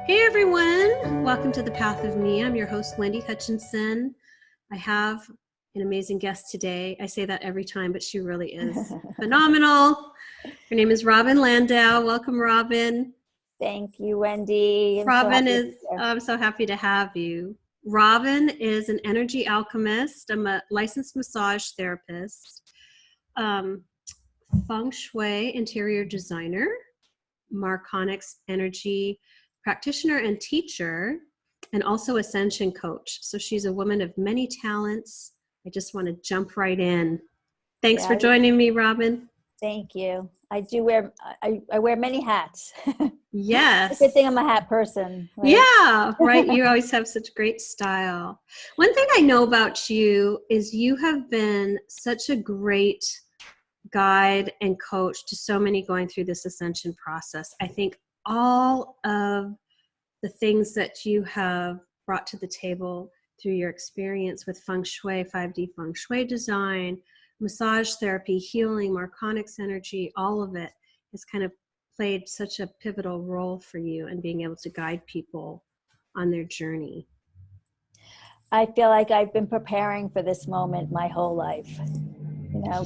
Hey everyone, welcome to The Path of Me. I'm your host, Wendy Hutchinson. I have an amazing guest today. I say that every time, but she really is phenomenal. Her name is Robin Landau. Welcome, Robin. Thank you, Wendy. I'm so happy to have you. Robin is an energy alchemist. I'm a licensed massage therapist, feng shui interior designer, Marconics energy practitioner and teacher, and also Ascension coach. So she's a woman of many talents. I just want to jump right in. Thanks for joining me, Robin. Thank you. I wear many hats. Yes. It's a good thing I'm a hat person. Right? Yeah, right. You always have such great style. One thing I know about you is you have been such a great guide and coach to so many going through this ascension process. I think all of the things that you have brought to the table through your experience with feng shui, 5D feng shui design, massage therapy, healing, Marconics energy, all of it has kind of played such a pivotal role for you in being able to guide people on their journey. I feel like I've been preparing for this moment my whole life.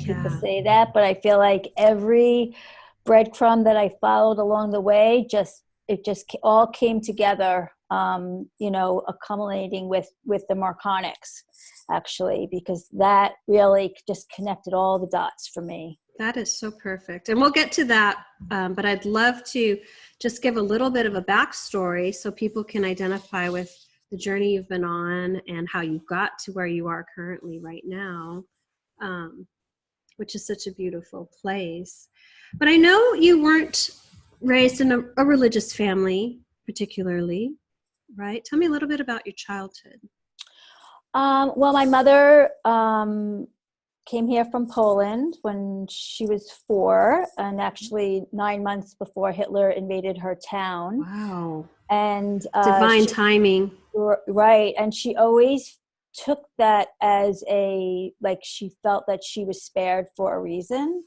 People say that, but I feel like every breadcrumb that I followed along the way, it just all came together, accumulating with the Marconics, actually, because that really just connected all the dots for me. That is so perfect. And we'll get to that, but I'd love to just give a little bit of a backstory so people can identify with the journey you've been on and how you got to where you are currently right now. Which is such a beautiful place. But I know you weren't raised in a religious family, particularly, right? Tell me a little bit about your childhood. Well, my mother came here from Poland when she was 4, and actually 9 months before Hitler invaded her town. Wow. And divine timing. Right. And she always took that as she felt that she was spared for a reason.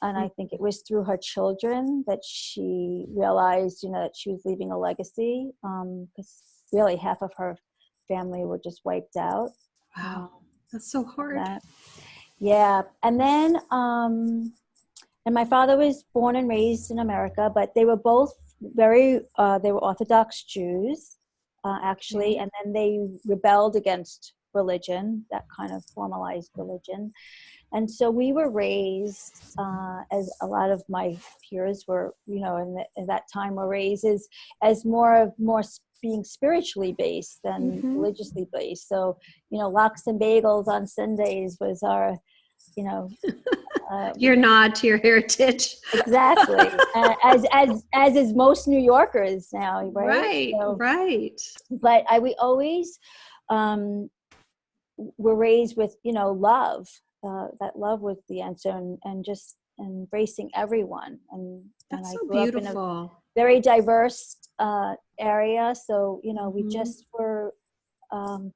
And I think it was through her children that she realized, that she was leaving a legacy, because really half of her family were just wiped out. Wow. That's so hard. Yeah. And then, and my father was born and raised in America, but they were both they were Orthodox Jews, actually. And then they rebelled against religion, that kind of formalized religion. And so we were raised, as a lot of my peers were, in that time were raised as more being spiritually based than religiously based. So, lox and bagels on Sundays was our, your nod to your heritage. Exactly. As is most New Yorkers now, right? Right. But we always were raised with, love. That love was the answer, and just embracing everyone. And that's I so grew beautiful. up in a very diverse area. So, we just were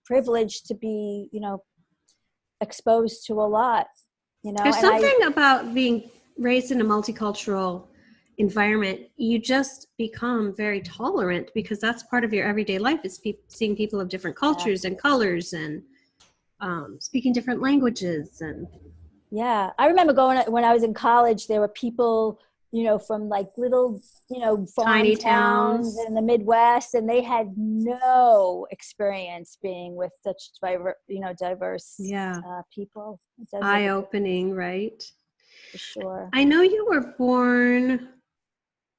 privileged to be, exposed to a lot. There's something about being raised in a multicultural environment. You just become very tolerant because that's part of your everyday life, is seeing people of different cultures and colors and speaking different languages. And yeah, I remember when I was in college, there were people, from like little, farm tiny towns in the Midwest, and they had no experience being with such diverse people. Eye-opening, right? For sure. I know you were born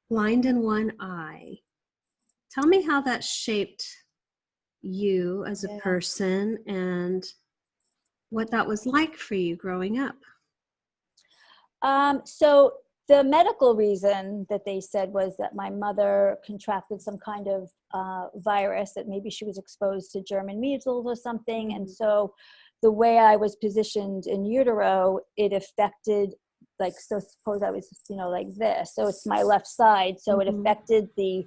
blind in one eye. Tell me how that shaped you as a person and what that was like for you growing up. So the medical reason that they said was that my mother contracted some kind of virus, that maybe she was exposed to German measles or something. And so the way I was positioned in utero, it affected, so suppose I was, like this. So it's my left side. So it affected the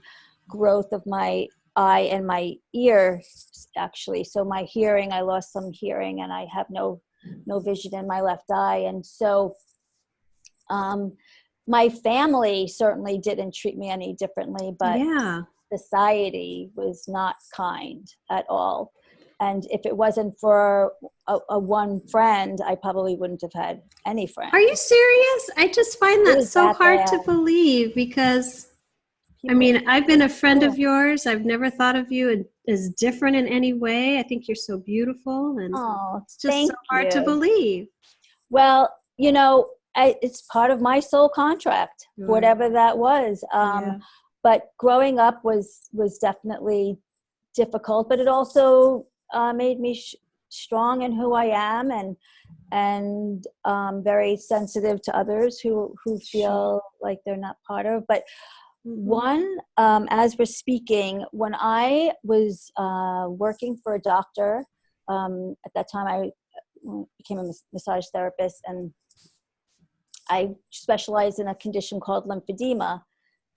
growth of my eye and my ear, actually. So my hearing, I lost some hearing, and I have no vision in my left eye. And so my family certainly didn't treat me any differently, but society was not kind at all. And if it wasn't for a one friend, I probably wouldn't have had any friends. Are you serious? I just find It that was so that hard to bad. believe because, I People, mean, I've been a friend yeah. of yours. I've never thought of you as different in any way. I think you're so beautiful, and Oh, it's just so thank hard to you. believe. Well, it's part of my soul contract, Sure. whatever that was. Yeah. But growing up was definitely difficult, but it also made me strong in who I am, and very sensitive to others who feel like they're not part of. But one, as we're speaking, when I was working for a doctor, at that time I became a massage therapist, and I specialize in a condition called lymphedema,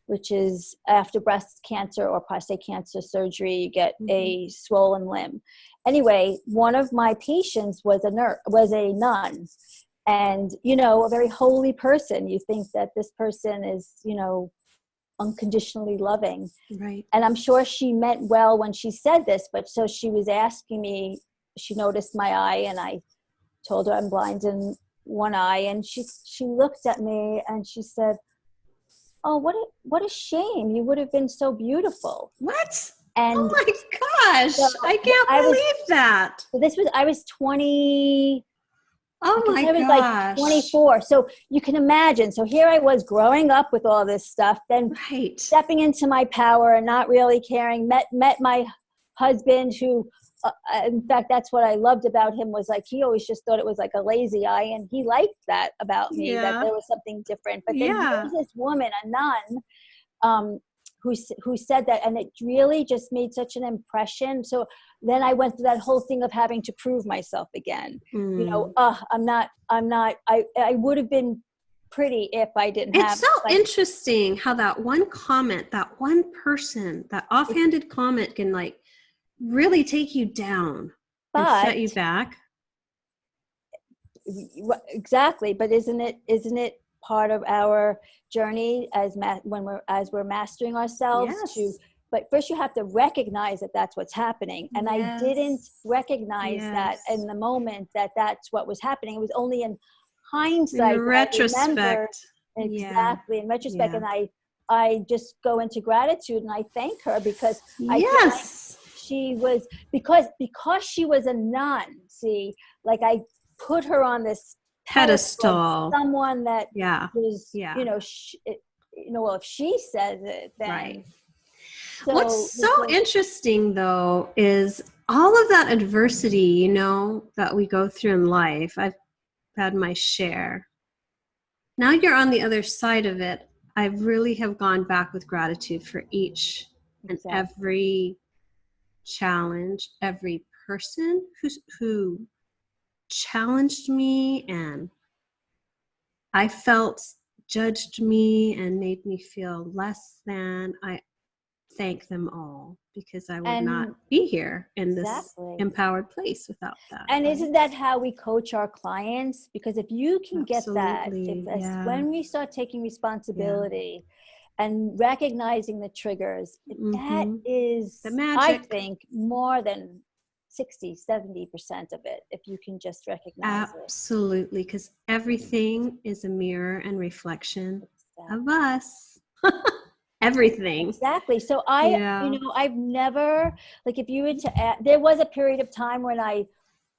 which is after breast cancer or prostate cancer surgery, you get a swollen limb. Anyway, one of my patients was a nun, and a very holy person. You think that this person is unconditionally loving, Right. and I'm sure she meant well when she said this. But so she was asking me. She noticed my eye, and I told her I'm blind in one eye, and she looked at me and she said, "Oh, what a shame! You would have been so beautiful." What? And Oh my gosh! so I can't I was. believe that. I was 20. I Oh guess my I was like gosh! 24. So you can imagine. So here I was growing up with all this stuff, then Right. stepping into my power and not really caring. Met my husband, who, in fact, that's what I loved about him, was like he always just thought it was like a lazy eye, and he liked that about me, that Yeah. there was something different. But then Yeah. here's this woman, a nun, who said that, and it really just made such an impression. So then I went through that whole thing of having to prove myself again. I'm not. I would have been pretty if I didn't have. It's so interesting how that one comment, that one person, that offhanded comment can like really take you down and set you back. Exactly, but isn't it part of our journey as we're mastering ourselves? Yes. But first you have to recognize that that's what's happening, and Yes. I didn't recognize that in the moment that that's what was happening. It was only in hindsight In that I remembered retrospect. exactly in retrospect, Yeah. and I just go into gratitude and I thank her because I feel like she was, because she was a nun. See, like I put her on this pedestal, someone that was, well, if she says it, then right. So what's so interesting though is all of that adversity, that we go through in life. I've had my share. Now you're on the other side of it. I really have gone back with gratitude for each and every challenge, every person who challenged me and I felt judged me and made me feel less than. I thank them all because I would not be here in this empowered place without that. And isn't that how we coach our clients? Because if you can get that, when we start taking responsibility and recognizing the triggers, that is, the magic. I think, more than 60-70% of it, if you can just recognize it. Absolutely, because everything is a mirror and reflection of us. Everything. Exactly. So I've never, like, if you were to there was a period of time when I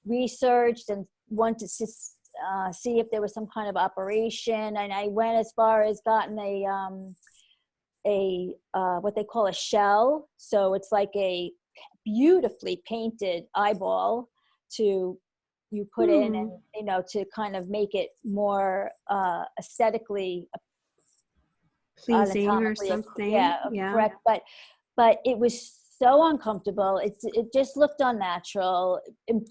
researched and wanted to see if there was some kind of operation, and I went as far as gotten a what they call a shell. So it's like a beautifully painted eyeball you put in, and to kind of make it more aesthetically pleasing or something. Correct. But it was so uncomfortable. It just looked unnatural.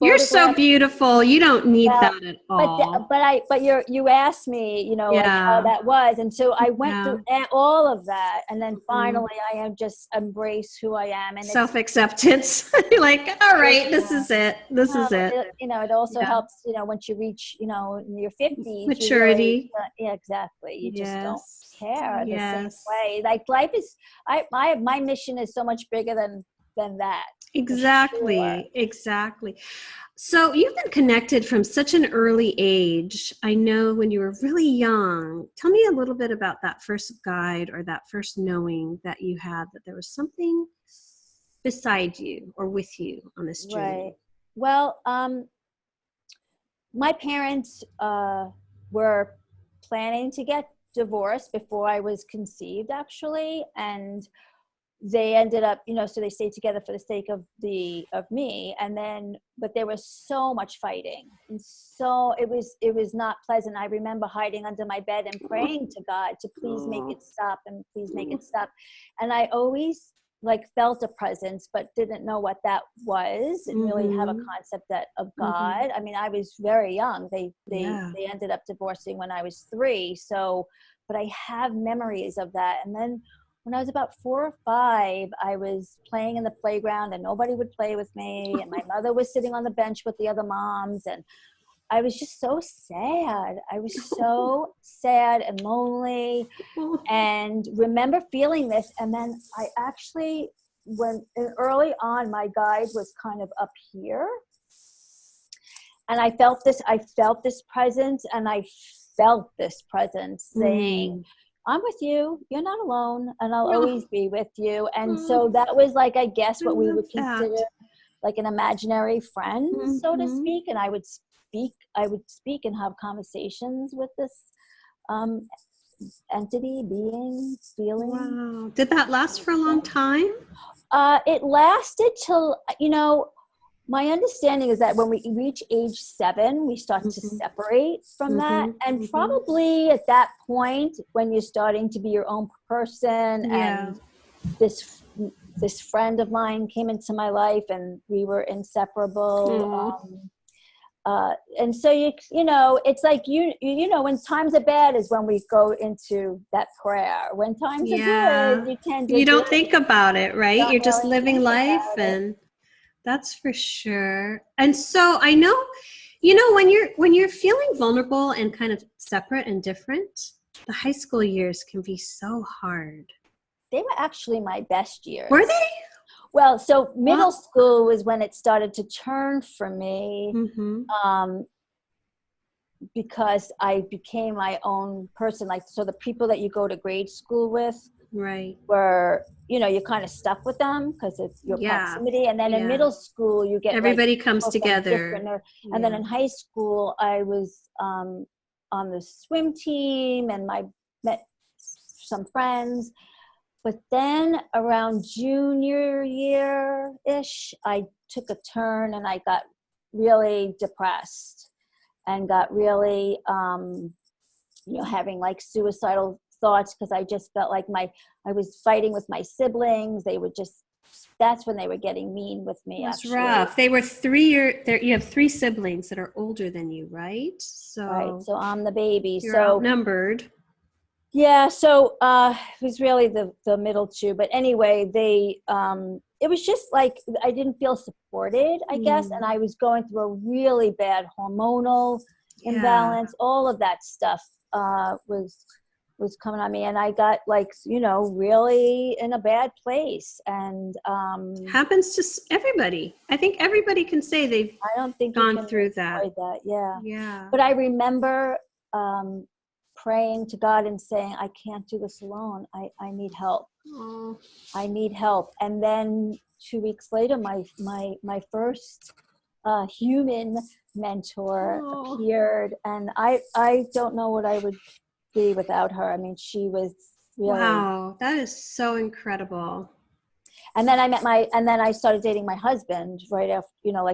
You're so beautiful. You don't need that at all. But you asked me, like how that was, and so I went through all of that, and then finally I am just embrace who I am, and self-acceptance. You're like, all right, this is it. This is it. It also helps, once you reach, in your 50s, maturity. Exactly. You just don't. care the same Yes. way. Like life is, my mission is so much bigger than that. Exactly. Exactly. So you've been connected from such an early age. I know when you were really young. Tell me a little bit about that first guide or that first knowing that you had that there was something beside you or with you on this Right. journey. Well, my parents were planning to get divorced before I was conceived, actually, and they ended up, so they stayed together for the sake of me, and then, but there was so much fighting, and so it was not pleasant. I remember hiding under my bed and praying to God to please make it stop and please make it stop, and I always felt a presence but didn't know what that was, didn't really have a concept of God. I mean, I was very young. They ended up divorcing when I was 3, so, but I have memories of that. And then when I was about 4 or 5, I was playing in the playground and nobody would play with me. And my mother was sitting on the bench with the other moms. And I was just so sad. I was so sad and lonely, and remember feeling this. And then I actually, early on, my guide was kind of up here. And I felt this presence, and I felt this presence saying, I'm with you. You're not alone, and I'll always be with you. And so that was I guess what we would consider an imaginary friend, so to speak. And I would speak and have conversations with this entity, being, feeling. Wow. Did that last for a long time? It lasted till, my understanding is that when we reach age 7, we start to separate from that. And probably at that point, when you're starting to be your own person, and this friend of mine came into my life and we were inseparable. And so it's like, when times are bad is when we go into that prayer. When times are good, you tend to don't think about it, right? You're just really living life, and that's for sure. And so I know, when you're feeling vulnerable and kind of separate and different, the high school years can be so hard. They were actually my best years. Were they? Well, so middle school was when it started to turn for me, because I became my own person. So the people that you go to grade school with, were, you're kind of stuck with them because it's your proximity. And then in middle school, you get everybody comes together. And then in high school, I was on the swim team, and I met some friends. But then around junior year-ish, I took a turn, and I got really depressed and got really, having suicidal thoughts, because I just felt like I was fighting with my siblings. That's when they were getting mean with me. That's actually rough. They were 3 you have 3 siblings that are older than you, right? So I'm the baby. You're outnumbered. Yeah, so it was really the middle 2. But anyway, it was just I didn't feel supported, I guess. And I was going through a really bad hormonal imbalance. All of that stuff was coming on me. And I got really in a bad place. And happens to everybody. I think everybody can say they've gone through that. Yeah. But I remember praying to God and saying, I can't do this alone. I need help. I need help. And then 2 weeks later, my first human mentor appeared, and I don't know what I would be without her. I mean, she was really... Wow, that is so incredible. And then I started dating my husband right after,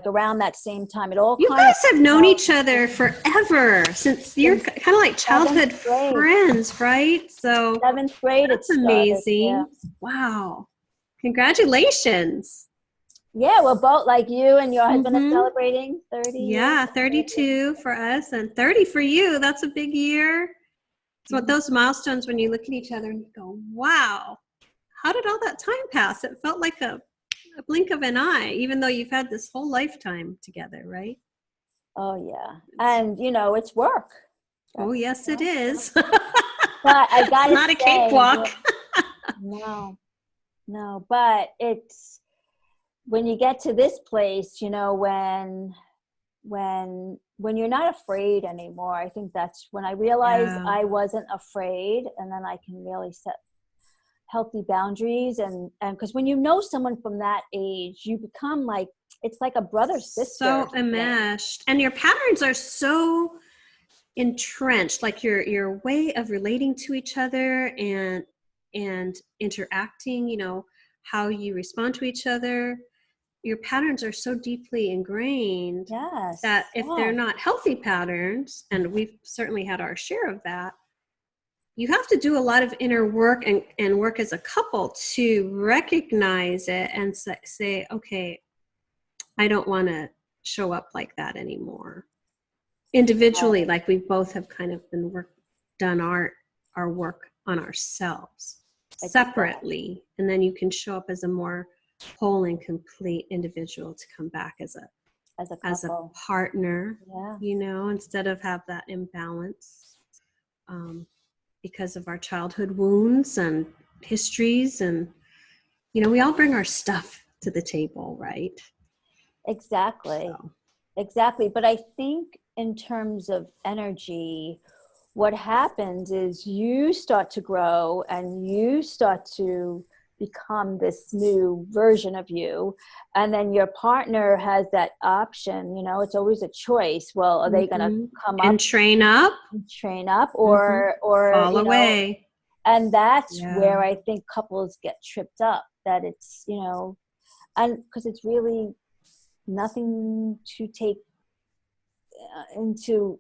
around that same time. You guys have known each other forever, since you're kind of like childhood friends, right? So 7th grade. That's amazing. Yeah. Wow. Congratulations. Yeah, well, both you and your husband are celebrating 30. Yeah, 32 for us and 30 for you. That's a big year. So those milestones, when you look at each other and you go, wow, how did all that time pass? It felt like a blink of an eye, even though you've had this whole lifetime together, right? Oh, yeah. And, it's work. Oh, yes, it is. But I gotta It's not a say, cakewalk. no, but it's when you get to this place, you know, when you're not afraid anymore. I think that's when I realized I wasn't afraid, and then I can really set healthy boundaries. And because when you know someone from that age, you become like, it's like a brother sister. So enmeshed, and your patterns are so entrenched, like your way of relating to each other and interacting, you know, how you respond to each other. Your patterns are so deeply ingrained that if they're not healthy patterns, and we've certainly had our share of that, you have to do a lot of inner work and work as a couple to recognize it and say, okay, I don't want to show up like that anymore. Individually, like we both have kind of done our work on ourselves separately, and then you can show up as a more whole and complete individual to come back as a partner, you know, instead of have that imbalance because of our childhood wounds and histories. And, you know, we all bring our stuff to the table, right? Exactly. But I think in terms of energy, what happens is you start to grow and you start to become this new version of you, and then your partner has that option. You know, it's always a choice. Well, are they going to come up and train up or fall away? And that's where I think couples get tripped up, that it's, you know, and because it's really nothing to take into.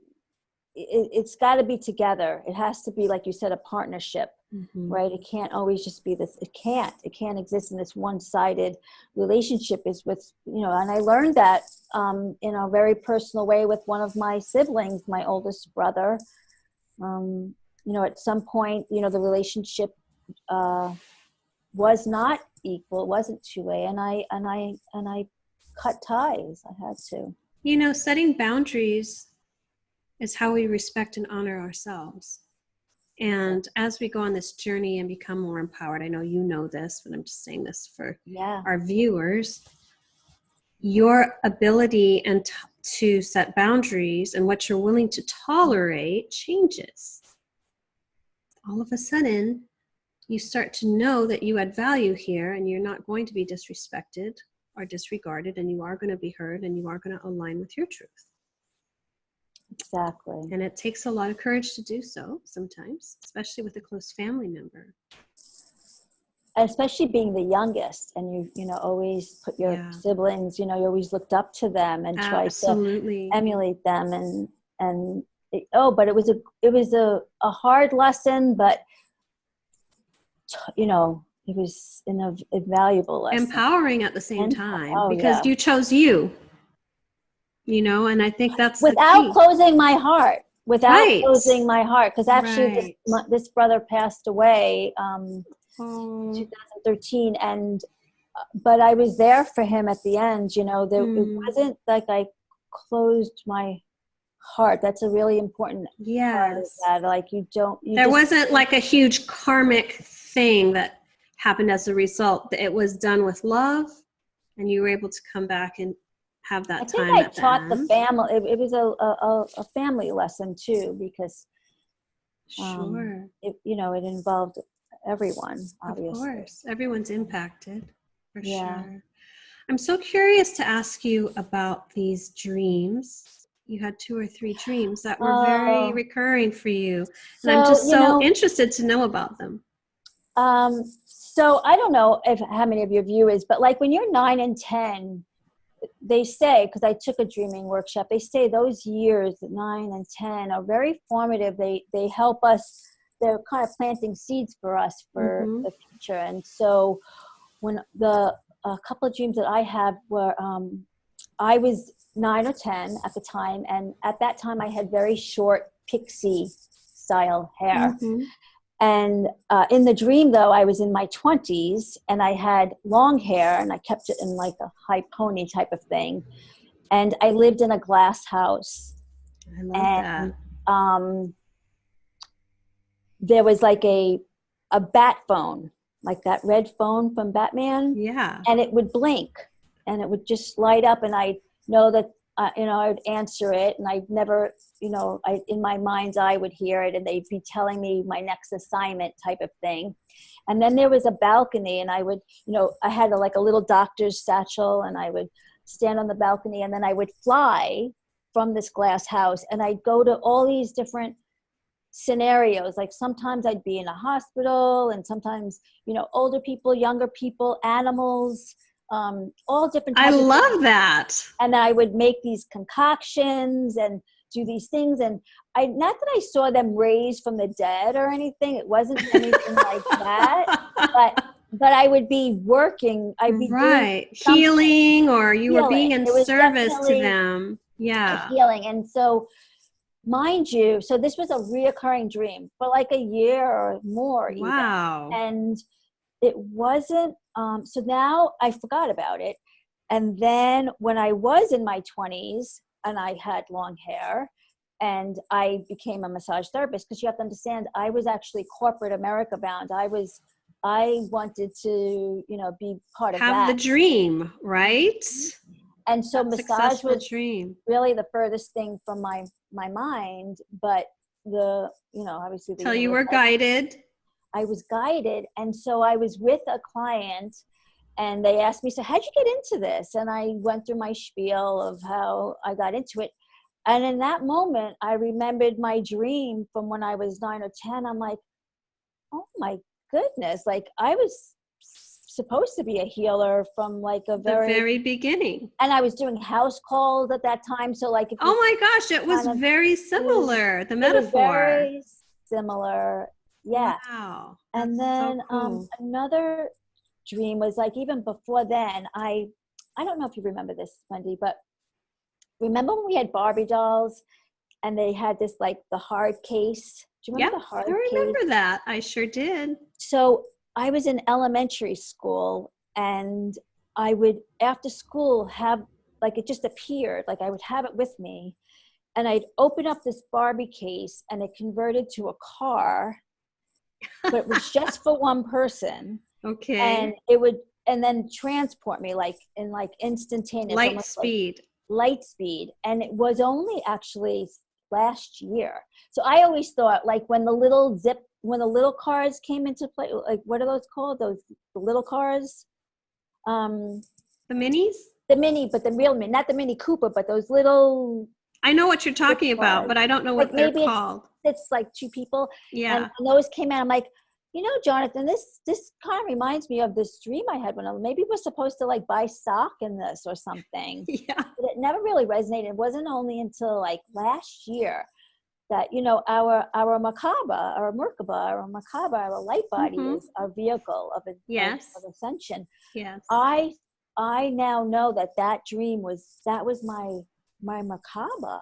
It's got to be together. It has to be, like you said, a partnership, right? It can't always just be this. It can't exist in this one-sided relationship. Is with, you know, and I learned that in a very personal way with one of my siblings, my oldest brother. You know, at some point, you know, the relationship was not equal. It wasn't two-way, and I cut ties. I had to. You know, setting boundaries is how we respect and honor ourselves. And as we go on this journey and become more empowered, I know you know this, but I'm just saying this for our viewers, your ability and to set boundaries and what you're willing to tolerate changes. All of a sudden, you start to know that you add value here, and you're not going to be disrespected or disregarded, and you are going to be heard, and you are going to align with your truth. Exactly. And it takes a lot of courage to do so sometimes, especially with a close family member. Especially being the youngest, and you know, always put your siblings, you know, you always looked up to them and tried to emulate them, but it was a hard lesson, but you know, it was an invaluable lesson. Empowering at the same time, because you chose you know, and I think that's without closing my heart, because actually this brother passed away 2013, and but I was there for him at the end. You know, it wasn't like I closed my heart. That's a really important part of that. Like there wasn't like a huge karmic thing that happened as a result. It was done with love, and you were able to come back and have that time. I think I taught the family. It was a family lesson too, because it involved everyone. Obviously, of course, everyone's impacted for sure. I'm so curious to ask you about these dreams. You had 2 or 3 dreams that were very recurring for you, and I'm just so interested to know about them. So I don't know how many of your viewers, but like when you're 9 and 10. They say, because I took a dreaming workshop, they say those years, 9 and 10, are very formative. They help us. They're kind of planting seeds for us for the future. And so when a couple of dreams that I had were, I was 9 or 10 at the time. And at that time I had very short pixie style hair. And in the dream, though, I was in my 20s, and I had long hair, and I kept it in like a high pony type of thing. And I lived in a glass house. I love that. there was like a bat phone, like that red phone from Batman. Yeah. And it would blink and it would just light up, and I know that I would answer it, and I'd never, in my mind's eye would hear it, and they'd be telling me my next assignment type of thing. And then there was a balcony, and I would, I had like a little doctor's satchel, and I would stand on the balcony, and then I would fly from this glass house, and I'd go to all these different scenarios. Like sometimes I'd be in a hospital, and sometimes, older people, younger people, animals, all different types I of love things. that. And I would make these concoctions and do these things. And not that I saw them raised from the dead or anything. It wasn't anything like that. But I would be working. I'd be doing healing, or you were being in It was service to definitely them. Yeah. healing. And so, mind you, so this was a reoccurring dream for like a year or more. Wow. Even. And it wasn't, so now I forgot about it. And then when I was in my 20s and I had long hair and I became a massage therapist, because you have to understand, I was actually corporate America bound. I wanted to, be part of that. Have the dream, right? And so that massage was dream. Really the furthest thing from my mind, but obviously Till you were guided. I was guided. And so I was with a client, and they asked me, so how'd you get into this? And I went through my spiel of how I got into it. And in that moment, I remembered my dream from when I was 9 or 10. I'm like, oh my goodness. Like, I was supposed to be a healer from like the very beginning. And I was doing house calls at that time. So like, oh my gosh, it was very similar. The metaphor. It was very similar. Yeah. Wow. And then so cool. Another dream was like, even before then, I don't know if you remember this, Wendy, but remember when we had Barbie dolls and they had this, like the hard case? Do you remember the hard case? I remember that. I sure did. So I was in elementary school, and I would, after school, have, like, it just appeared, like I would have it with me, and I'd open up this Barbie case and it converted to a car, but it was just for one person. Okay. And it would, and then transport me like in like instantaneous. Light speed. Light speed. And it was only actually last year. So I always thought, like, when the little cars came into play, like, what are those called? The little cars? The minis? The mini, but the real mini, not the Mini Cooper, but those little. I know what you're talking about, but I don't know what they're called. It's like two people. Yeah. And those came out. I'm like, Jonathan, this kind of reminds me of this dream I had when maybe we're supposed to like buy stock in this or something. Yeah. But it never really resonated. It wasn't only until like last year that, our Merkaba, our light body is our vehicle of ascension. Yes. I now know that dream was my Merkaba.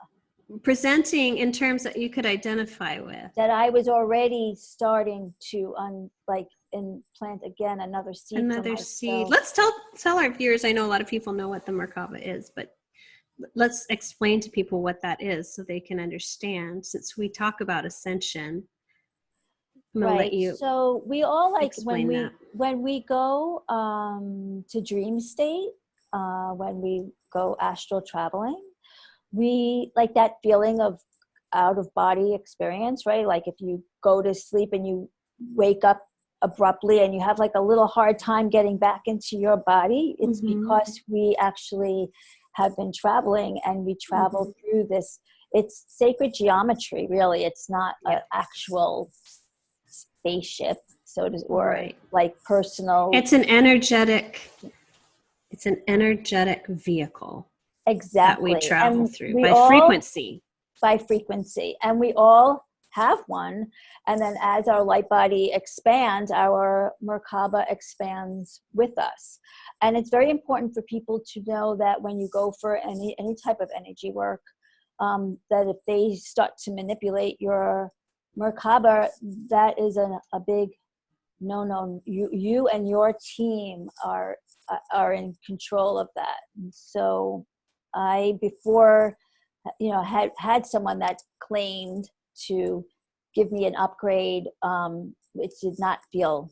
Presenting in terms that you could identify with. That I was already starting to implant again another seed. Another seed. Let's tell our viewers. I know a lot of people know what the Merkaba is, but let's explain to people what that is so they can understand. Since we talk about ascension, I'm gonna let you. So we all when we go to dream state, when we go astral traveling. We like that feeling of out of body experience, right? Like if you go to sleep and you wake up abruptly and you have like a little hard time getting back into your body, it's because we actually have been traveling, and we travel through this. It's sacred geometry, really. It's not an actual spaceship, like personal. It's an energetic vehicle. Exactly. That we travel through by frequency. By frequency. And we all have one. And then as our light body expands, our Merkaba expands with us. And it's very important for people to know that when you go for any type of energy work, that if they start to manipulate your Merkaba, that is a big no. You and your team are in control of that. And so I, before, had someone that claimed to give me an upgrade. It did not feel,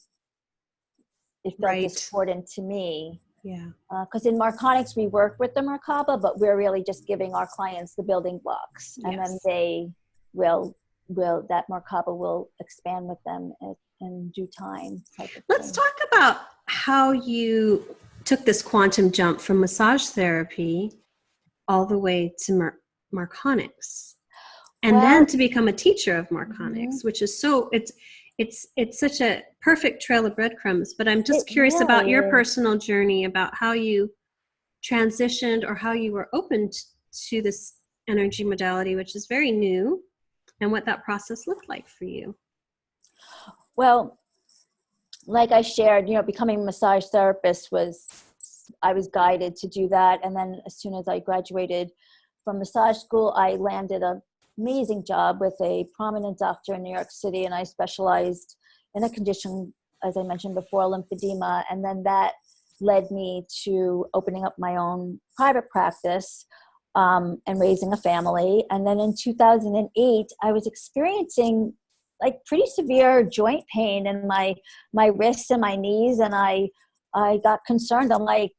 it felt Right. discordant to me. Yeah. Because in Marconics, we work with the Merkaba, but we're really just giving our clients the building blocks. And then Yes. they will, that Merkaba will expand with them in due time. Type of Let's thing. talk about how you took this quantum jump from massage therapy all the way to Marconics, and then to become a teacher of Marconics, which is so, it's such a perfect trail of breadcrumbs. But I'm just curious about your personal journey, about how you transitioned or how you were open to this energy modality, which is very new, and what that process looked like for you. Well, like I shared, becoming a massage therapist I was guided to do that. And then as soon as I graduated from massage school, I landed an amazing job with a prominent doctor in New York City. And I specialized in a condition, as I mentioned before, lymphedema. And then that led me to opening up my own private practice and raising a family. And then in 2008, I was experiencing like pretty severe joint pain in my wrists and my knees. And I got concerned. I'm like,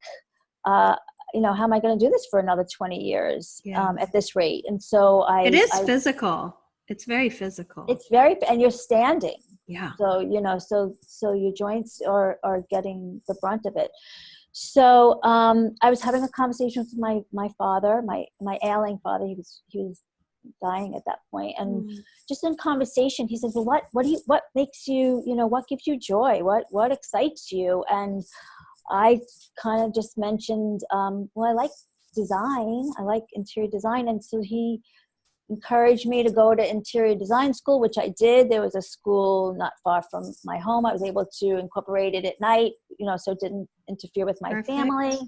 how am I going to do this for another 20 years at this rate? And so it is physical. It's very physical. It's and you're standing. Yeah. So, so your joints are getting the brunt of it. So I was having a conversation with my father, my ailing father. He was dying at that point, and just in conversation, he said, "Well, what makes you, what gives you joy? What excites you?" And I kind of just mentioned, well, I like design. I like interior design, and so he encouraged me to go to interior design school, which I did. There was a school not far from my home. I was able to incorporate it at night, so it didn't interfere with my family.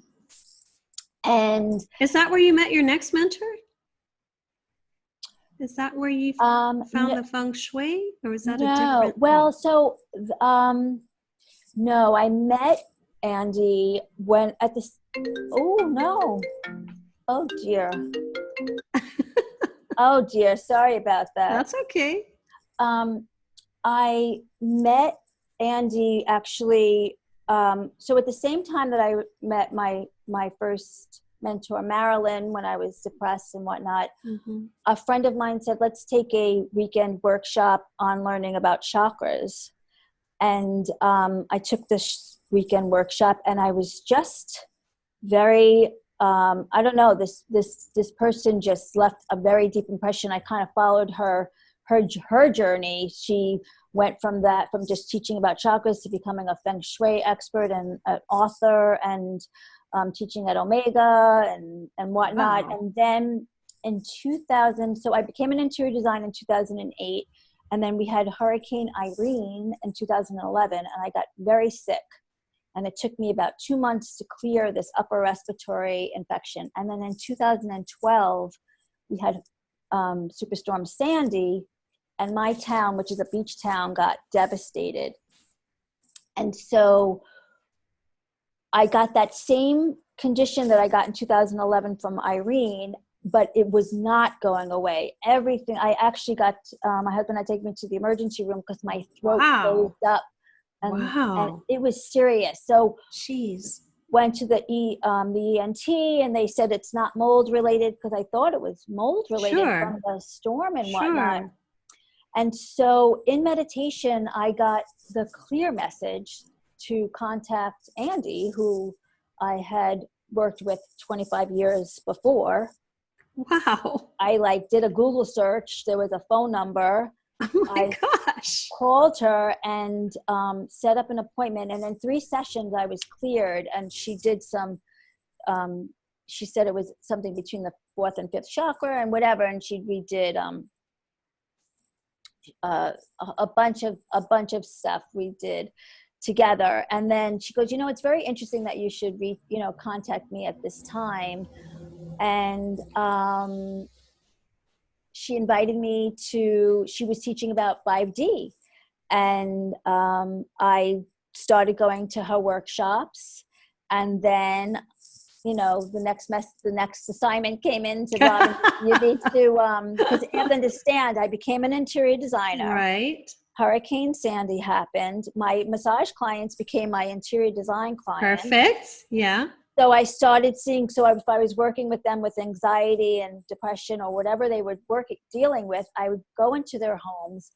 And is that where you met your next mentor? Is that where you found the feng shui, or was that a different? Well, so no, I met Andy when at this. Oh no! Oh dear. Oh dear, sorry about that. That's okay. I met Andy actually. So at the same time that I met my first mentor, Marilyn, when I was depressed and whatnot, a friend of mine said, let's take a weekend workshop on learning about chakras. And I took this weekend workshop, and I was just very, I don't know, this person just left a very deep impression. I kind of followed her journey. She went from just teaching about chakras to becoming a feng shui expert and an author, and teaching at Omega and whatnot. Wow. And then in 2000, so I became an interior designer in 2008. And then we had Hurricane Irene in 2011, and I got very sick. And it took me about 2 months to clear this upper respiratory infection. And then in 2012, we had Superstorm Sandy, and my town, which is a beach town, got devastated. And so I got that same condition that I got in 2011 from Irene, but it was not going away. Everything, I actually got, my husband had taken me to the emergency room because my throat closed up. And it was serious. So went to the ENT, and they said it's not mold related, because I thought it was mold related from the storm and whatnot. And so in meditation, I got the clear message to contact Andy, who I had worked with 25 years before. Wow. I did a Google search. There was a phone number. Oh my gosh. Called her and set up an appointment. And in 3 sessions, I was cleared. And she did some, she said it was something between the 4th and 5th chakra and whatever. And we did a bunch of stuff we did together. And then she goes, it's very interesting that you should contact me at this time. And she invited me she was teaching about 5D. And I started going to her workshops. And then the next assignment came in to Robin. You need to, because you have to understand, I became an interior designer. Right. Hurricane Sandy happened. My massage clients became my interior design clients. Perfect. Yeah. So I started seeing, if I was working with them with anxiety and depression or whatever they were dealing with, I would go into their homes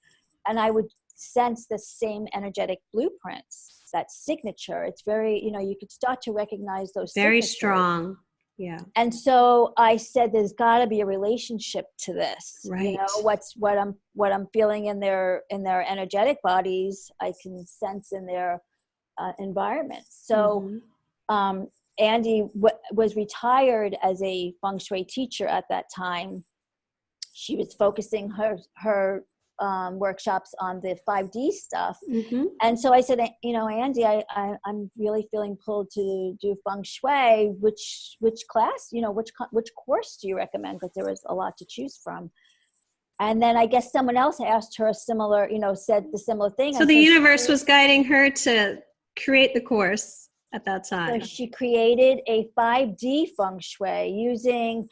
and I would sense the same energetic blueprints, that signature. It's very, you could start to recognize those very signatures. Strong. Yeah. And so I said, there's got to be a relationship to this. Right. What I'm feeling in their energetic bodies, I can sense in their environment. So Andy was retired as a feng shui teacher at that time. She was focusing her workshops on the 5D stuff. And so I said, Andy, I'm really feeling pulled to do feng shui. Which class, which course do you recommend? Because there was a lot to choose from. And then I guess someone else asked her a similar, said the similar thing. So the universe was guiding her to create the course at that time. So she created a 5D feng shui using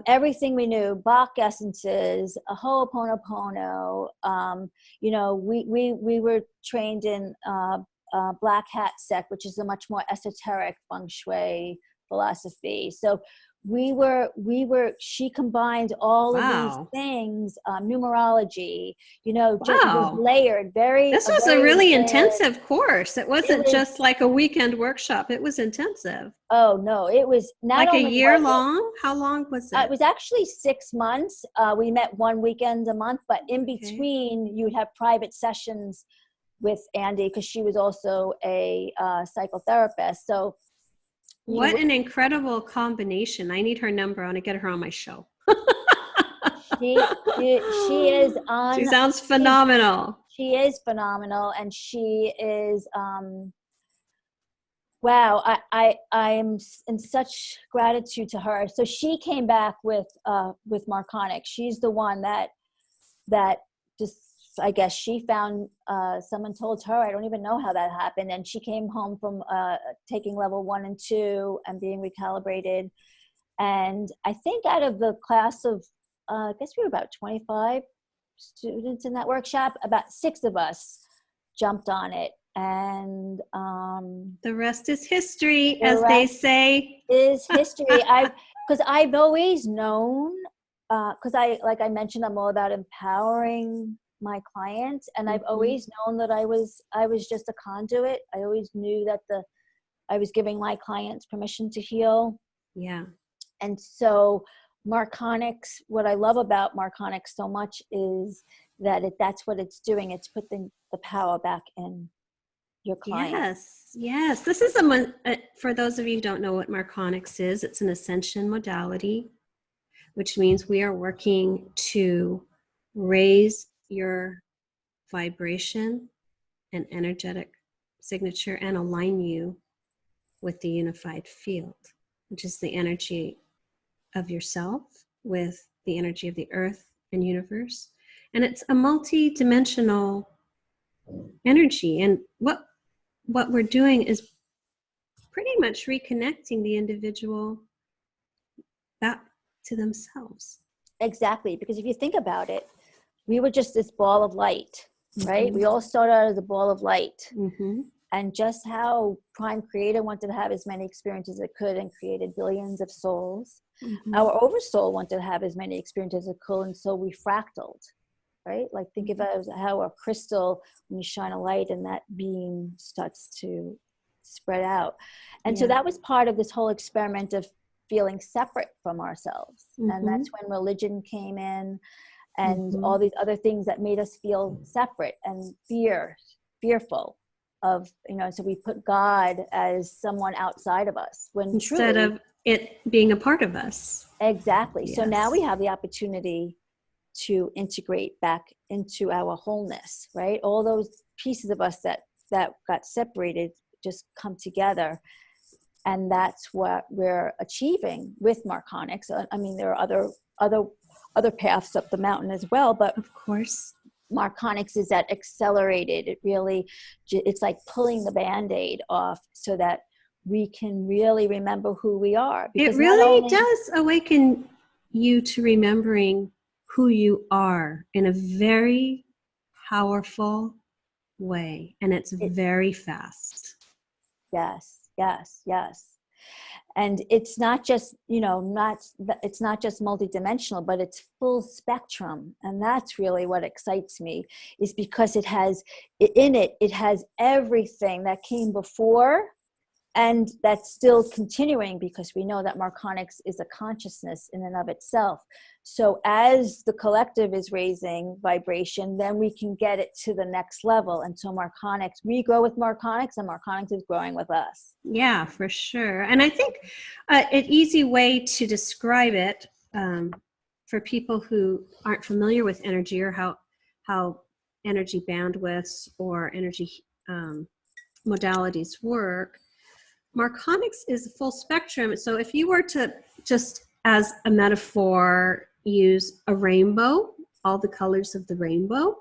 everything we knew: Bach essences, a Ho'oponopono. We were trained in Black Hat Sect, which is a much more esoteric feng shui philosophy. So she combined all of these things, numerology, just was layered. This was a really intensive course. It wasn't just like a weekend workshop. It was intensive. Oh no, it was not like only a year long. How long was it? It was actually 6 months. We met one weekend a month, but in between you would have private sessions with Andy, because she was also a psychotherapist. So what an incredible combination. I need her number. I want to get her on my show. She is on. She sounds phenomenal. She is phenomenal, and she is wow. I'm in such gratitude to her. So she came back with Marconic. She's the one that just, I guess she found, someone told her, I don't even know how that happened. And she came home from taking level 1 and 2 and being recalibrated. And I think out of the class of, I guess we were about 25 students in that workshop, about 6 of us jumped on it. And the rest is history, as they say. Is history. Because I've always known, because like I mentioned, I'm all about empowering my clients, and I've always known that I was just a conduit. I always knew that I was giving my clients permission to heal. Yeah. And so Marconics, what I love about Marconics so much is that that's what it's doing. It's putting the power back in your client. Yes. This is for those of you who don't know what Marconics is, it's an ascension modality, which means we are working to raise your vibration and energetic signature and align you with the unified field, which is the energy of yourself with the energy of the earth and universe. And it's a multi-dimensional energy. And what we're doing is pretty much reconnecting the individual back to themselves. Exactly. Because if you think about it, we were just this ball of light, right? We all started out as a ball of light. And just how Prime Creator wanted to have as many experiences as it could and created billions of souls. Our Oversoul wanted to have as many experiences as it could, and so we fractaled, right? Like think of it as how a crystal, when you shine a light and that beam starts to spread out. And so that was part of this whole experiment of feeling separate from ourselves. And that's when religion came in and all these other things that made us feel separate and fearful of, so we put God as someone outside of us when instead of it being a part of us. Exactly. Yes. So now we have the opportunity to integrate back into our wholeness, right? All those pieces of us that got separated just come together. And that's what we're achieving with Marconics. I mean, there are other paths up the mountain as well, but of course, Marconics is that accelerated. It's like pulling the Band-Aid off so that we can really remember who we are. It Because not really only, does awaken you to remembering who you are in a very powerful way, and it's it, very fast. yes, yes, yes. And it's not just, it's not just multidimensional, but it's full spectrum. And that's really what excites me, is because it has in it, it has everything that came before, and that's still continuing, because we know that Marconics is a consciousness in and of itself. So as the collective is raising vibration, then we can get it to the next level. And so Marconics, we grow with Marconics, and Marconics is growing with us. Yeah, for sure. And I think an easy way to describe it for people who aren't familiar with energy, or how energy bandwidths or energy modalities work, Marconics is a full spectrum. So if you were to, just as a metaphor, use a rainbow, all the colors of the rainbow,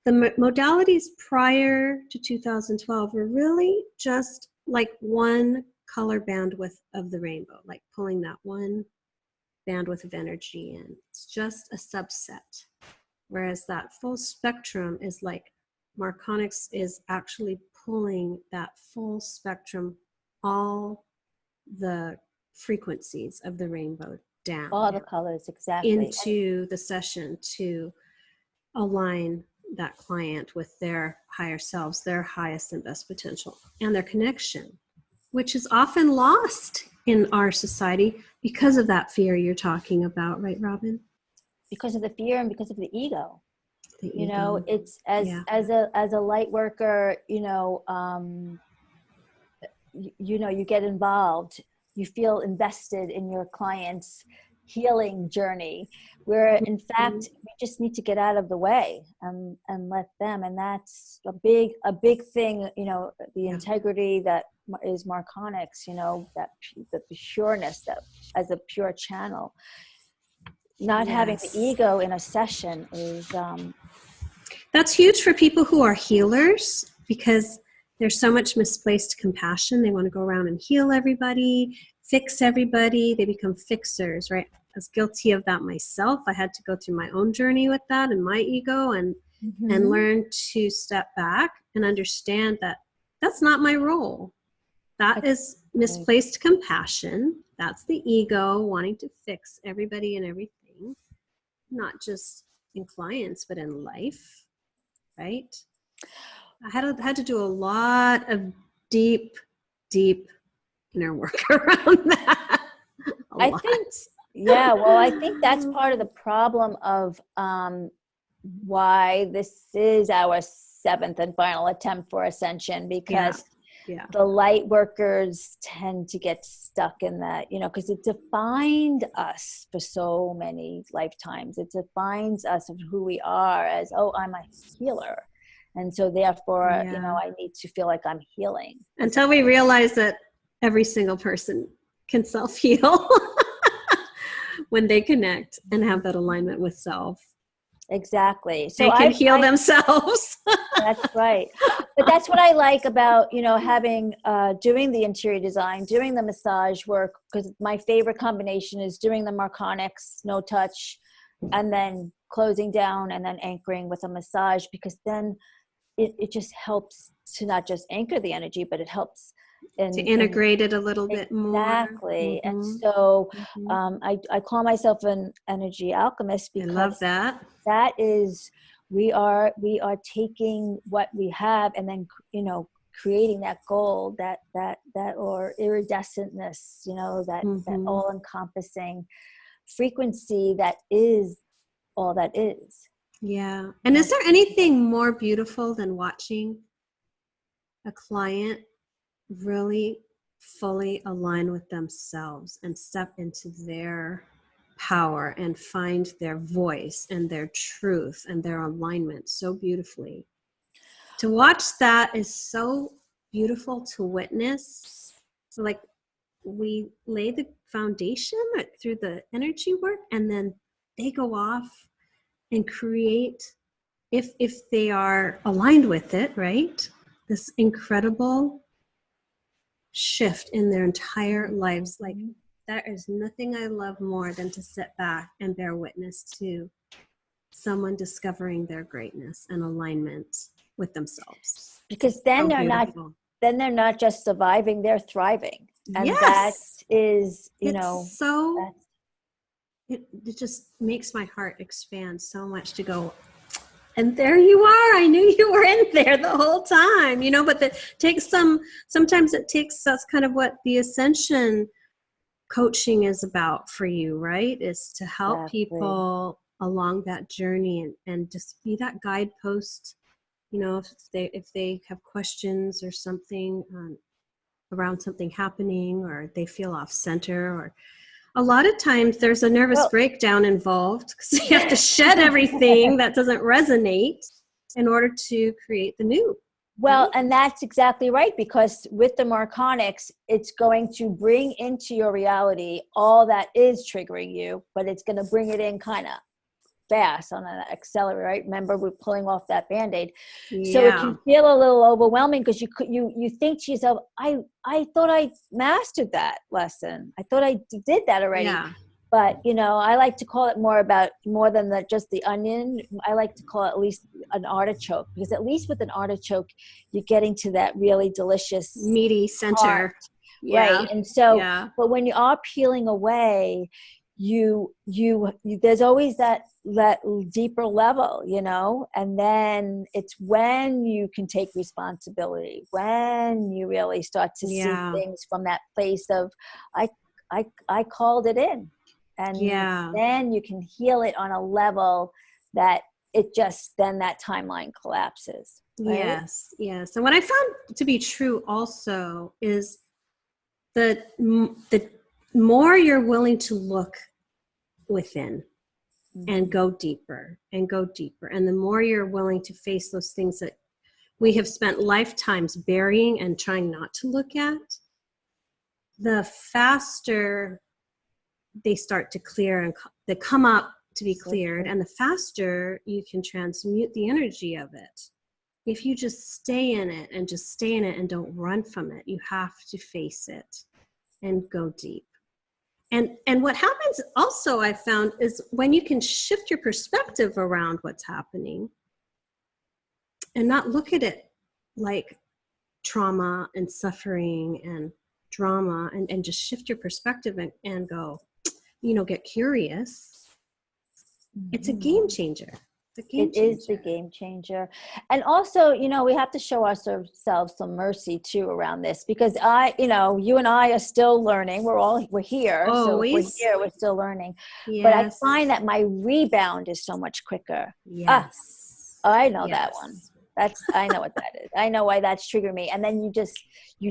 the modalities prior to 2012 were really just like one color bandwidth of the rainbow, like pulling that one bandwidth of energy in. It's just a subset. Whereas that full spectrum is like Marconics is actually pulling that full spectrum, all the frequencies of the rainbow down. All the colors, exactly. Into the session to align that client with their higher selves, their highest and best potential, and their connection, which is often lost in our society because of that fear you're talking about, right, Robin? Because of the fear and because of the ego. The You ego. know, it's as a light worker, you get involved, you feel invested in your client's healing journey, where in fact we just need to get out of the way and let them. And that's a big thing, the integrity that is Marconics, that the pureness, that as a pure channel, not having the ego in a session is that's huge for people who are healers, because there's so much misplaced compassion. They want to go around and heal everybody, fix everybody. They become fixers, right? I was guilty of that myself. I had to go through my own journey with that and my ego, and learn to step back and understand that that's not my role. That is misplaced compassion. That's the ego wanting to fix everybody and everything, not just in clients, but in life, right? I had to do a lot of deep inner work around that. I think that's part of the problem of why this is our 7th and final attempt for Ascension, because the light workers tend to get stuck in that, because it defined us for so many lifetimes. It defines us of who we are as, I'm a healer. And so therefore, I need to feel like I'm healing. Until we realize that every single person can self-heal when they connect and have that alignment with self. Exactly. So they can heal themselves. That's right. But that's what I like about, having, doing the interior design, doing the massage work, because my favorite combination is doing the Marconics, no touch, and then closing down and then anchoring with a massage, because then it just helps to not just anchor the energy, but it helps to integrate it a little bit more. Exactly. And so I call myself an energy alchemist, because I love that. That is, we are taking what we have and then, creating that gold, that or iridescentness, that all encompassing frequency that is all that is. Yeah. And is there anything more beautiful than watching a client really fully align with themselves and step into their power and find their voice and their truth and their alignment so beautifully? To watch that is so beautiful to witness. So like, we lay the foundation through the energy work, and then they go off and create, if they are aligned with it, right, this incredible shift in their entire lives. Like, there is nothing I love more than to sit back and bear witness to someone discovering their greatness and alignment with themselves. Because then So beautiful. they're not just surviving, they're thriving. And Yes. that is, It's so, it just makes my heart expand so much to go, and there you are. I knew you were in there the whole time, you know, but sometimes it takes, that's kind of what the Ascension coaching is about for you, right? Is to help people along that journey and just be that guidepost, you know, if they have questions or something around something happening, or they feel off center, or a lot of times there's a nervous breakdown involved because you have to shed everything that doesn't resonate in order to create the new. Well, and that's exactly right, because with the Marconics, it's going to bring into your reality all that is triggering you, but it's going to bring it in kind of fast on an accelerator, right? Remember, we're pulling off that Band-Aid. Yeah. So it can feel a little overwhelming because you think to yourself, I thought I mastered that lesson. I thought I did that already. Yeah. But, you know, I like to call it more than just the onion. I like to call it at least an artichoke, because at least with an artichoke, you're getting to that really delicious meaty center. Heart, yeah. Right. And so, but when you are peeling away, you there's always that deeper level, you know, and then it's when you can take responsibility, when you really start to see things from that place of, I called it in. And then you can heal it on a level that it just, then that timeline collapses. Right? Yes, yes. And what I found to be true also is the more you're willing to look within and go deeper and go deeper, and the more you're willing to face those things that we have spent lifetimes burying and trying not to look at, the faster they start to clear and they come up to be cleared, and the faster you can transmute the energy of it. If you just stay in it and don't run from it, you have to face it and go deep. And what happens also, I found, is when you can shift your perspective around what's happening and not look at it like trauma and suffering and drama, and just shift your perspective and go, you know, get curious. It's a game changer. It is the game changer. And also, you know, we have to show ourselves some mercy too around this, because you and I are still learning. We're here. Always. So we're still learning. Yes. But I find that my rebound is so much quicker. Yes. I know that one. I know what that is. I know why that's triggering me. And then you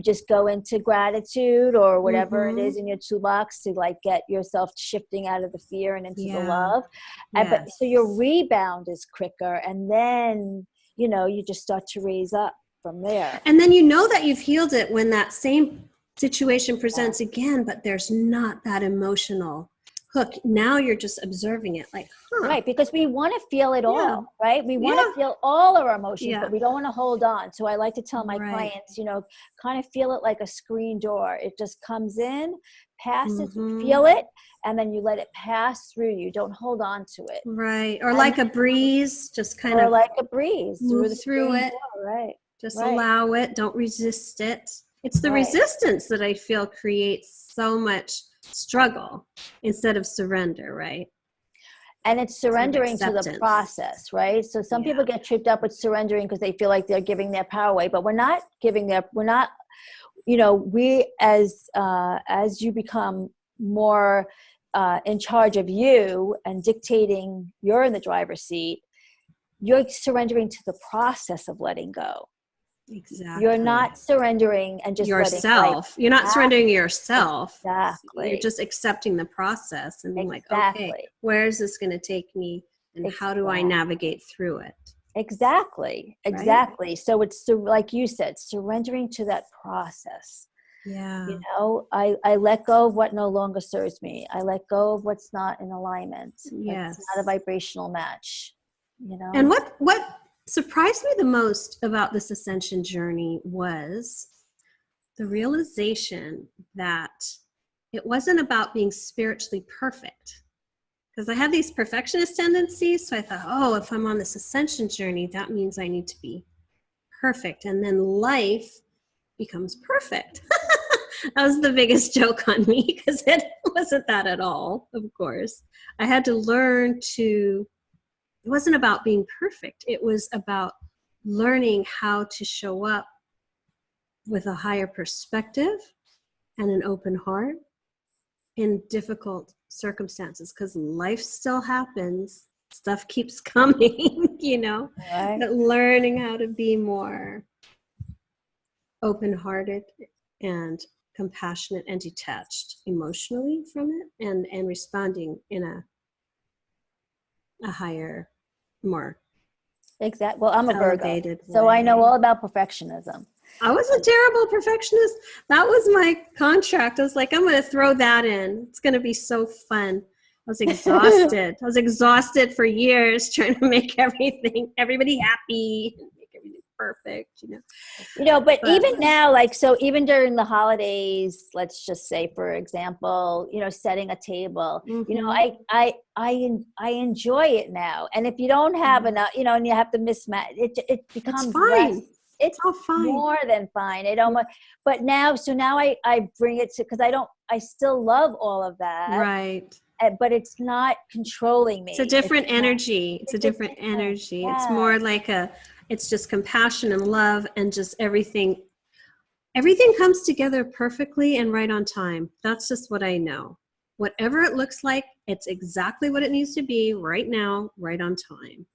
just go into gratitude or whatever it is in your toolbox to like get yourself shifting out of the fear and into the love. But so your rebound is quicker, and then, you know, you just start to raise up from there. And then you know that you've healed it when that same situation presents again, but there's not that emotional hook. Now you're just observing it like, right, because we want to feel it all, right? We want to feel all of our emotions, but we don't want to hold on. So I like to tell my clients, you know, kind of feel it like a screen door. It just comes in, passes, feel it, and then you let it pass through you. Don't hold on to it. Right. Or like a breeze, just kind of like a breeze move through it. Door, right. Just allow it. Don't resist it. It's the resistance that I feel creates so much struggle instead of surrender, right? And it's surrendering to the process, right? So some people get tripped up with surrendering because they feel like they're giving their power away, but we're not, you know, we as you become more in charge of you and dictating, you're in the driver's seat, you're surrendering to the process of letting go. Exactly. You're not surrendering and just yourself. You're not surrendering yourself. Exactly. You're just accepting the process and being like, okay, where is this going to take me, and how do I navigate through it? Exactly. Right? So it's, like you said, surrendering to that process. Yeah. You know, I let go of what no longer serves me. I let go of what's not in alignment. Yes. It's not a vibrational match. You know. And what surprised me the most about this ascension journey was the realization that it wasn't about being spiritually perfect. Because I had these perfectionist tendencies. So I thought, oh, if I'm on this ascension journey, that means I need to be perfect. And then life becomes perfect. That was the biggest joke on me because it wasn't that at all, of course. I had to learn to, it wasn't about being perfect. It was about learning how to show up with a higher perspective and an open heart in difficult circumstances, because life still happens. Stuff keeps coming, Right. but learning how to be more open-hearted and compassionate and detached emotionally from it, and responding in a higher, more Exactly. Well, I'm a Virgo, elevated so I know way. all about perfectionism. I was a terrible perfectionist. That was my contract. I was like, I'm going to throw that in. It's going to be so fun. I was exhausted. I was exhausted for years trying to make everybody happy, and make everything perfect, But even now, like, so even during the holidays, let's just say, for example, setting a table, Mm-hmm. I enjoy it now. And if you don't have enough, and you have to mismatch, it It's becomes less. fine. It's It's all fine. more than fine. It almost, but now, so now I bring it to, because I still love all of that, Right. but it's not controlling It's a me. different energy. It's a It's different different. energy. It's Yeah. more like it's just compassion and love, and just everything comes together perfectly and right on time. That's just what I know. Whatever it looks like, it's exactly what it needs to be right now, right on time.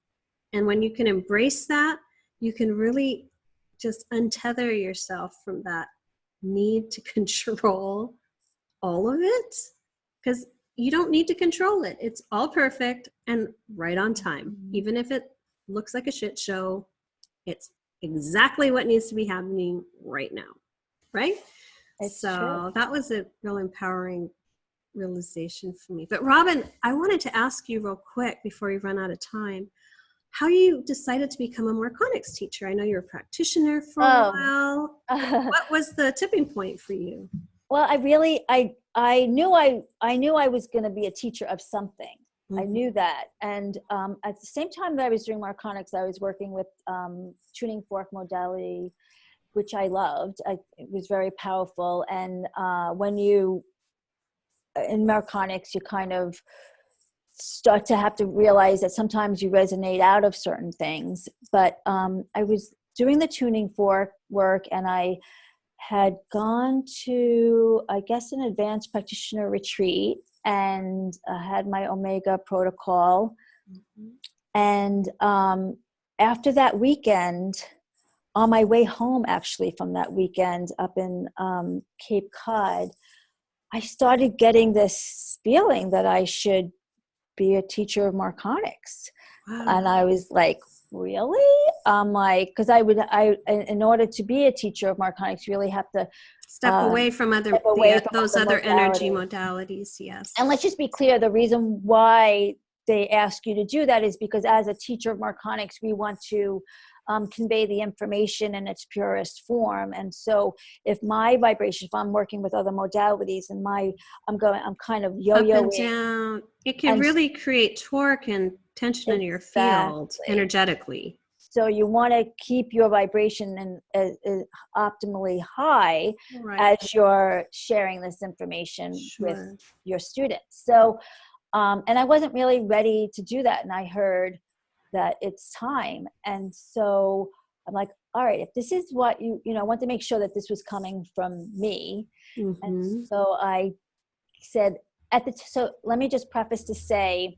And when you can embrace that, you can really just untether yourself from that need to control all of it, because you don't need to control it. It's all perfect and right on time. Even if it looks like a shit show, it's exactly what needs to be happening right now. Right? It's true. So that was a real empowering realization for me. But Robin, I wanted to ask you real quick before we run out of time, how you decided to become a Morconics teacher. I know you're a practitioner for a Oh. while. What was the tipping point for you? Well, I knew I was going to be a teacher of something. Mm-hmm. I knew that, and at the same time that I was doing Marconics, I was working with tuning fork modality, which I loved. It was very powerful, and when you in Marconics, you kind of start to have to realize that sometimes you resonate out of certain things. But I was doing the tuning fork work, and I had gone to, I guess, an advanced practitioner retreat, and had my Omega protocol. Mm-hmm. And after that weekend, on my way home, actually, from that weekend up in Cape Cod, I started getting this feeling that I should be a teacher of Marconics. Wow. And I was like, really? I'm like, because in order to be a teacher of Marconics, you really have to Step away from those other energy modalities. Yes. And let's just be clear, the reason why they ask you to do that is because as a teacher of Marconics, we want to convey the information in its purest form. And so if my vibration, if I'm working with other modalities and I'm kind of yo-yoing. Up and down. It can really create torque and tension in your field energetically. So you want to keep your vibration optimally high, right, as you're sharing this information with your students. So, and I wasn't really ready to do that. And I heard that it's time. And so I'm like, all right, if this is what I want to make sure that this was coming from me. Mm-hmm. And so I said so let me just preface to say,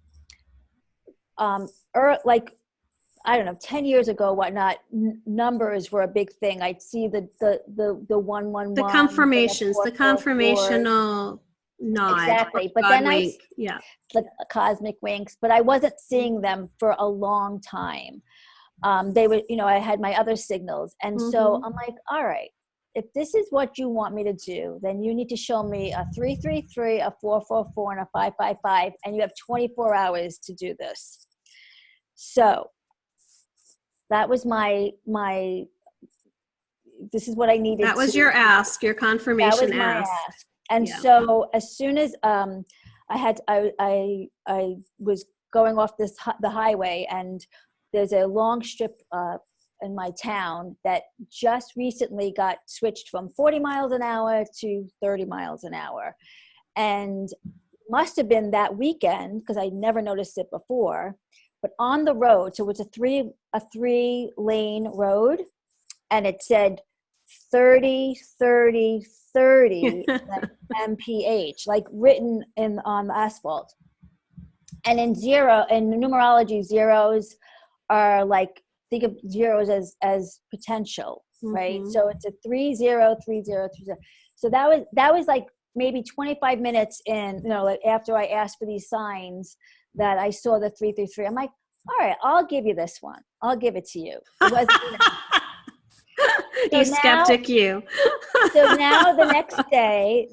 I don't know, 10 years ago, whatnot, numbers were a big thing. I'd see the 111. The confirmations, the confirmational nod. Exactly. But then the cosmic winks, but I wasn't seeing them for a long time. They would, I had my other signals. And so I'm like, all right, if this is what you want me to do, then you need to show me a 333, a 444, and a 555, and you have 24 hours to do this. So that was my this is what I needed. That was your ask, your confirmation That was my ask. ask. And so as soon as I was going off the highway, and there's a long strip in my town that just recently got switched from 40 miles an hour to 30 miles an hour. And must have been that weekend, because I never noticed it before, but on the road, so it was a three lane road, and it said 30, 30, 30 like mph, like written on the asphalt. And in numerology, zeros are like, think of zeros as potential, right? So it's a 303030. So that was like maybe 25 minutes in, like after I asked for these signs, that I saw the 333. I'm like, all right, I'll give you this one. I'll give it to you. It wasn't, you skeptic, you. So now the next day,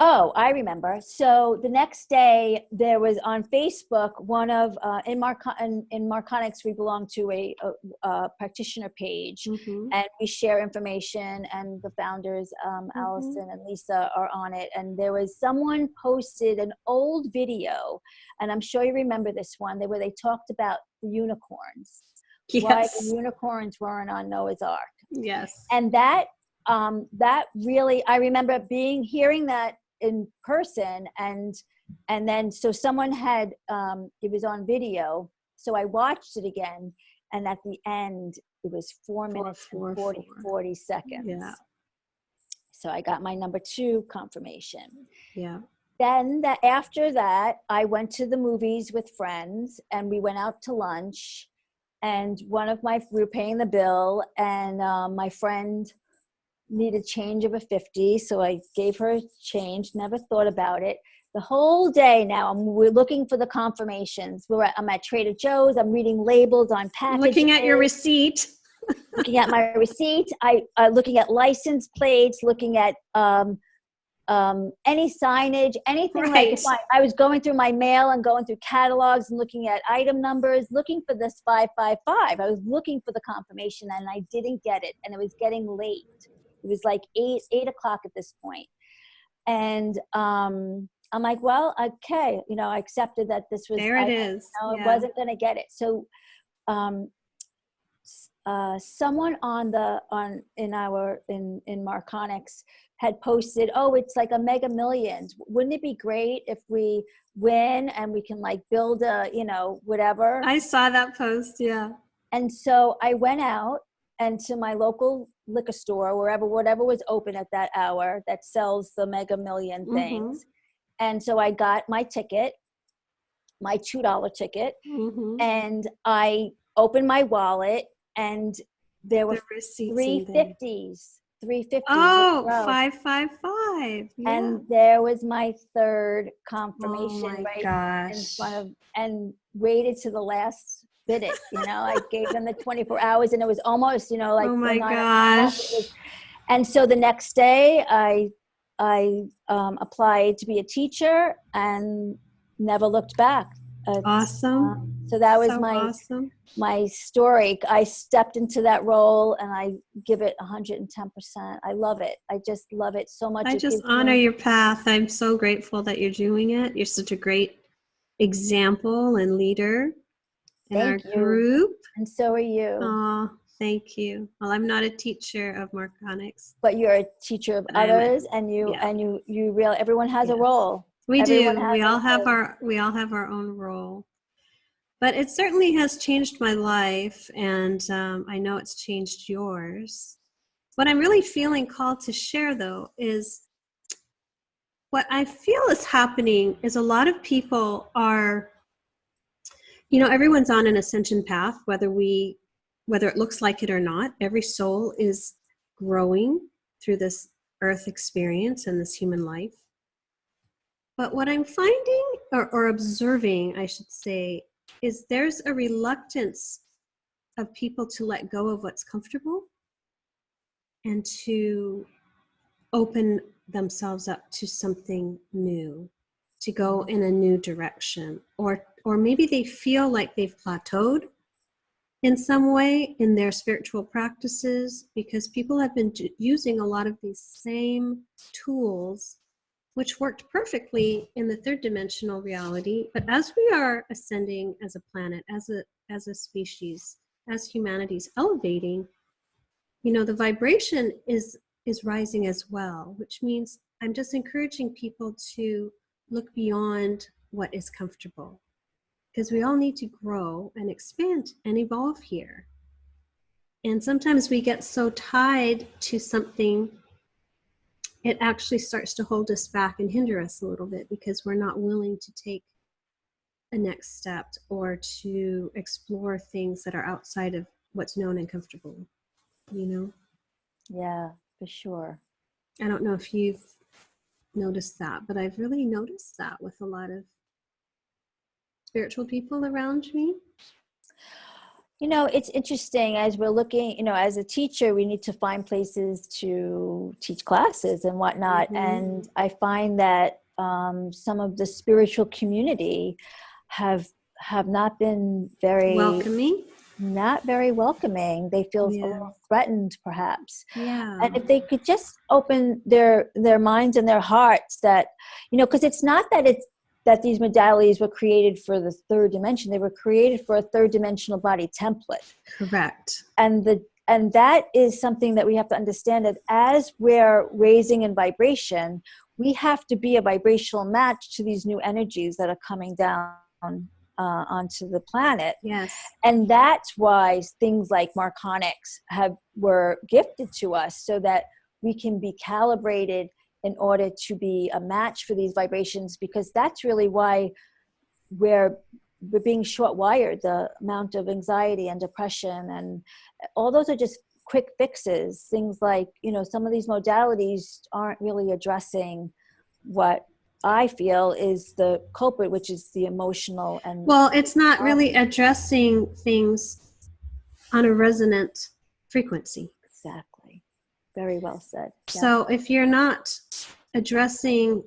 oh, I remember. So the next day, there was on Facebook, one of in Marconics, we belong to a practitioner page, and we share information. And the founders, Allison and Lisa, are on it. And there was someone posted an old video, and I'm sure you remember this one, where they talked about the unicorns. Yes. Why the unicorns weren't on Noah's Ark. Yes. And that really, I remember hearing that in person, and then so someone had it was on video, so I watched it again, and at the end it was 4 minutes and 40 seconds. Yeah. So I got my number 2 confirmation. Yeah. Then after that, I went to the movies with friends, and we went out to lunch, and we were paying the bill, and my friend needed change of a 50, so I gave her change, never thought about it. The whole day now, we're looking for the confirmations. I'm at Trader Joe's, I'm reading labels on packages. Looking at your receipt. Looking at my receipt, looking at license plates, looking at any signage, anything. Right. Like I was going through my mail and going through catalogs and looking at item numbers, looking for this 555. I was looking for the confirmation, and I didn't get it, and it was getting late. It was like 8 o'clock at this point. And I'm like, well, okay, I accepted that this was, there it is. I wasn't going to get it. So someone in Marconics had posted, oh, it's like a Mega Millions. Wouldn't it be great if we win and we can like build a, whatever? I saw that post. Yeah. And so I went out and to my local liquor store, whatever was open at that hour that sells the Mega Million things. And so I got my ticket, my $2 ticket, and I opened my wallet, and there were 350s. 350s. Oh, 555. Yeah. And there was my third confirmation gosh. in front of, and waited to the last minute. I gave them the 24 hours, and it was almost, like, oh my gosh. And so the next day I applied to be a teacher and never looked back. Awesome. So that was awesome. My story. I stepped into that role, and I give it 110%. I love it. I just love it so much. I just honor your path. I'm so grateful that you're doing it. You're such a great example and leader in our group. And so are you. Oh, thank you. Well, I'm not a teacher of Marconics, but you're a teacher of others, and you really, everyone has a role. We do. We all have our own role. But it certainly has changed my life, and I know it's changed yours. What I'm really feeling called to share, though, is what I feel is happening is a lot of people are, everyone's on an ascension path, whether it looks like it or not. Every soul is growing through this earth experience and this human life. But what I'm finding, or observing, I should say, is there's a reluctance of people to let go of what's comfortable and to open themselves up to something new, to go in a new direction, or maybe they feel like they've plateaued in some way in their spiritual practices, because people have been using a lot of these same tools which worked perfectly in the third dimensional reality. But as we are ascending as a planet, as a species, as humanity's elevating, the vibration is rising as well, which means I'm just encouraging people to look beyond what is comfortable, because we all need to grow and expand and evolve here. And sometimes we get so tied to something, it actually starts to hold us back and hinder us a little bit, because we're not willing to take a next step or to explore things that are outside of what's known and comfortable, Yeah, for sure. I don't know if you've noticed that, but I've really noticed that with a lot of spiritual people around me. It's interesting as we're looking, as a teacher, we need to find places to teach classes and whatnot. Mm-hmm. And I find that some of the spiritual community have not been very welcoming. Not very welcoming. They feel a little threatened, perhaps. Yeah. And if they could just open their minds and their hearts, that, because it's not that these modalities were created for the third dimension. They were created for a third dimensional body template. Correct. And that is something that we have to understand, that as we're raising in vibration, we have to be a vibrational match to these new energies that are coming down onto the planet. Yes. And that's why things like Marconics were gifted to us, so that we can be calibrated in order to be a match for these vibrations, because that's really why we're being short wired. The amount of anxiety and depression, and all those are just quick fixes. Things like, some of these modalities aren't really addressing what I feel is the culprit, which is the emotional. And well, it's not really addressing things on a resonant frequency. Exactly. Very well said. So if you're not addressing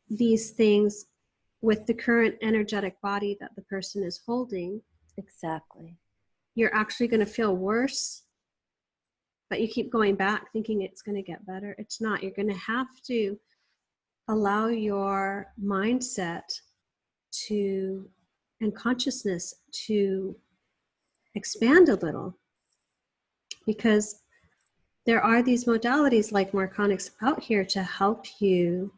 these things with the current energetic body that the person is holding, exactly, you're actually going to feel worse, but you keep going back thinking it's going to get better. It's not. You're going to have to allow your mindset and consciousness to expand a little, because there are these modalities like Marconics out here to help you,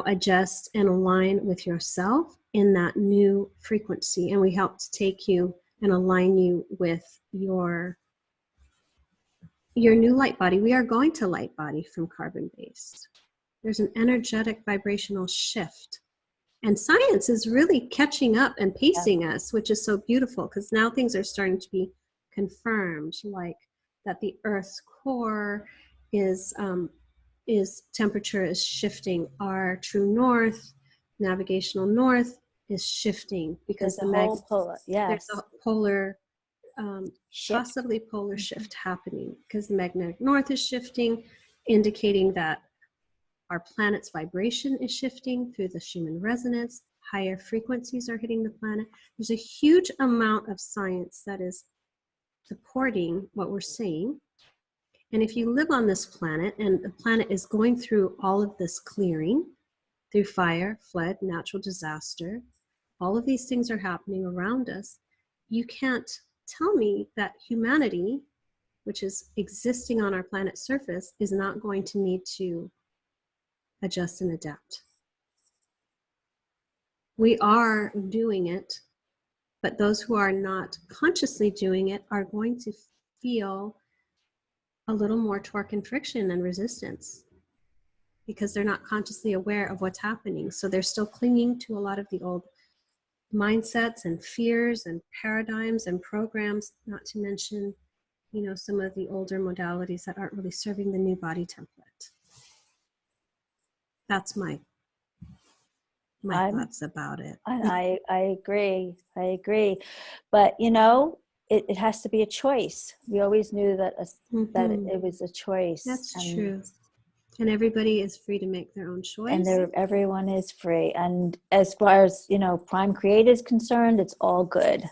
adjust and align with yourself in that new frequency. And we help to take you and align you with your new light body. We are going to light body from carbon based. There's an energetic vibrational shift. And science is really catching up and pacing us, which is so beautiful, because now things are starting to be confirmed, like that the Earth's core is temperature is shifting. Our true north, navigational north, is shifting because there's a polar, possibly polar shift happening, because the magnetic north is shifting, indicating that our planet's vibration is shifting through the Schumann resonance. Higher frequencies are hitting the planet. There's a huge amount of science that is supporting what we're seeing. And if you live on this planet, and the planet is going through all of this clearing through fire, flood, natural disaster, all of these things are happening around us, you can't tell me that humanity, which is existing on our planet's surface, is not going to need to adjust and adapt. We are doing it, but those who are not consciously doing it are going to feel a little more torque and friction and resistance, because they're not consciously aware of what's happening. So they're still clinging to a lot of the old mindsets and fears and paradigms and programs, not to mention, some of the older modalities that aren't really serving the new body template. That's my thoughts about it. I agree. But, it has to be a choice. We always knew that that it was a choice. That's true. And everybody is free to make their own choice. And everyone is free. And as far as, Prime Creator is concerned, it's all good.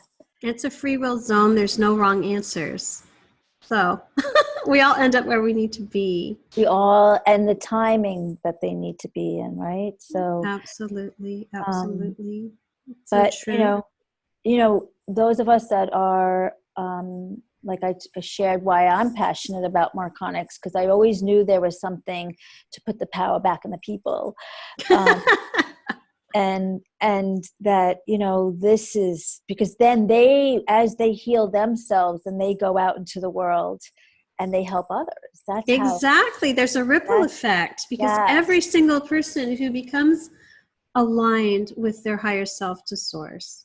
It's a free will zone. There's no wrong answers. So we all end up where we need to be. We all, and the timing that they need to be in, right? So, Absolutely. um, Absolutely. So but true. those of us that are, like I shared why I'm passionate about Marconics, because I always knew there was something to put the power back in the people. And that, this is because then as they heal themselves, and they go out into the world and they help others. That's how. Exactly. There's a ripple That's, effect because every yes, single person who becomes aligned with their higher self to source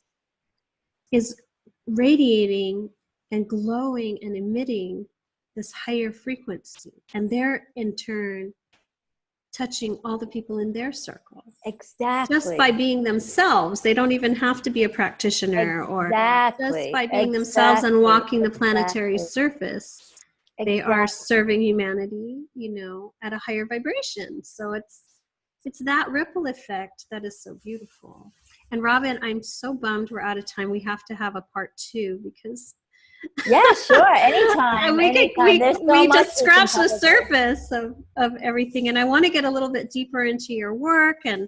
is radiating and glowing and emitting this higher frequency. And they're in turn touching all the people in their circle. Just by exactly, being themselves. They don't even have to be a practitioner, or just exactly, by being themselves and exactly, walking the planetary exactly, surface, they are exactly. serving humanity, at a higher vibration. So it's that ripple effect that is so beautiful. And Robin, I'm so bummed we're out of time. We have to have a part 2 because Yeah, sure. Anytime, we could anytime. There's so we much just we can scratched the cover there. surface of everything, and I want to get a little bit deeper into your work and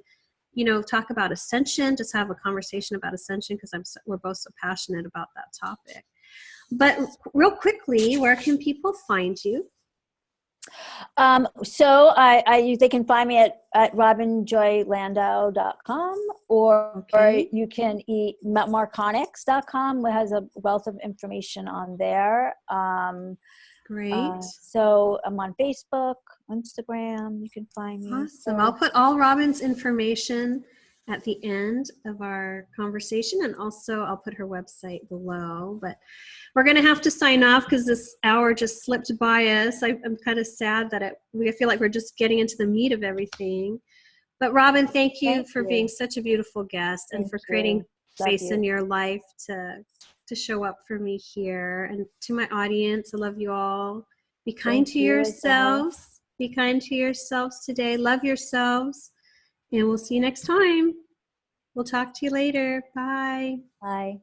talk about ascension, just have a conversation about ascension because we're both so passionate about that topic. But real quickly, where can people find you? So they can find me at robinjoylandau.com, or Okay, you can marconics.com, which has a wealth of information on there. great. So I'm on Facebook, Instagram, you can find me. Awesome. I'll So put all Robin's information at the end of our conversation, and also I'll put her website below. But we're going to have to sign off because this hour just slipped by us. I'm kind of sad that we feel like we're just getting into the meat of everything. But Robin, thank you thank for being you. such a beautiful guest and Thank for creating you. Love space in you. your life to show up for me here. And to my audience, I love you all. Be kind Thank to you as well. yourselves. Be kind to yourselves today. Love yourselves. And we'll see you next time. We'll talk to you later. Bye. Bye.